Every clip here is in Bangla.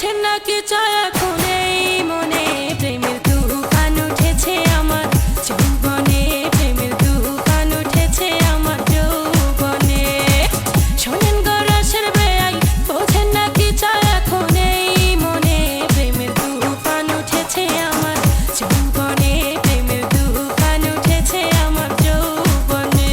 বোঝেন না কি চায় এখন এই মনে প্রেমের তুফান উঠেছে আমার যৌবনে প্রেমের তুফান উঠেছে আমার যৌবনে শোনেন গো রসের বেয়াই বোঝেন না কি চায় এখন এই মনে প্রেমের তুফান উঠেছে আমার যৌবনে প্রেমের তুফান উঠেছে আমার যৌবনে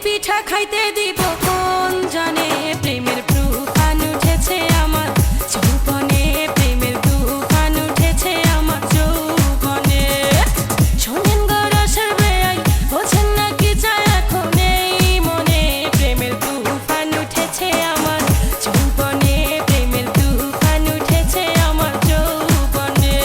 পিঠা খাইতে দিব কোন জানে প্রেমের তুফান উঠেছে আমার যৌবনে প্রেমের তুফান উঠেছে আমার যৌবনে শোনেন গো রসের বেয়াই বোঝেন না কি চায় এখন এই মনে প্রেমের তুফান উঠেছে আমার যৌবনে প্রেমের তুফান উঠেছে আমার যৌবনে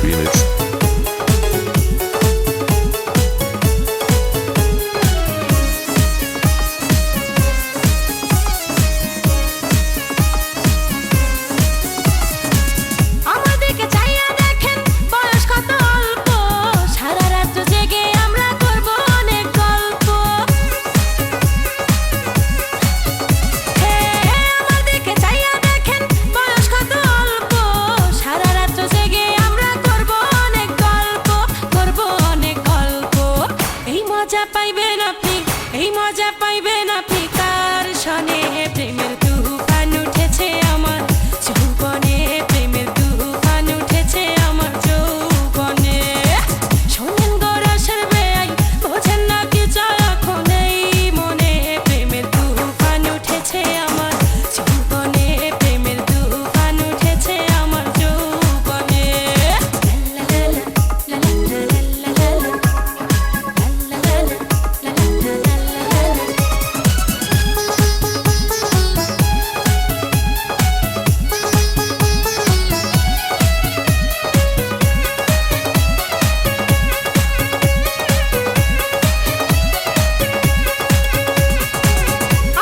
Remix. আমাদেরকে চাইয়া দেখেন বয়স কত অল্প সারা রাত জেগে আমরা করব অনেক গল্প আমাদেরকে চাইয়া দেখেন বয়স কত অল্প সারা রাত জেগে আমরা করব অনেক গল্প এই মজা পাইবেন আপনি কার শনে প্রেমের তুফান উঠেছে আমার যৌবনে প্রেমের তুফান উঠেছে আমার যৌবনে শোনেন গো রসের বেয়াই বোঝেন না কি চায় এখন এই মনে প্রেমের তুফান উঠেছে আমার যৌবনে প্রেমের তুফান উঠেছে আমার যৌবনে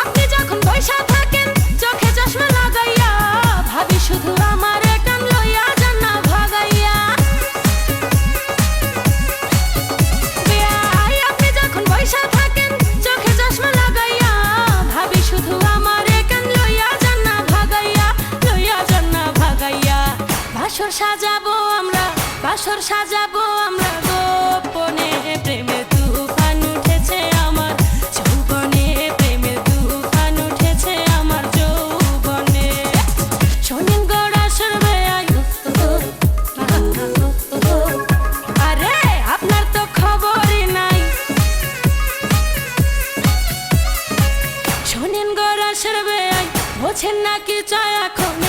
আপনি যখন বইসা থাকেন চোখে চশমা লাগাইয়া ভাবি শুধু আমার কান লইয়া যান না ভাগাইয়া বেয়াই আপনি যখন বইসা থাকেন চোখে চশমা লাগাইয়া ভাবি শুধু আমার কান লইয়া যান না ভাগাইয়া বাসর সাজাবো আমরা গোপনে প্রেমের তুফান উঠেছে আমার যৌবনে প্রেমের তুফান উঠেছে আমার যৌবনে শোনেন গো রসের বেয়াই আরে আপনার তো খবরই নাই শোনেন গো রসের বেয়াই বোঝেন না কি চায় এখন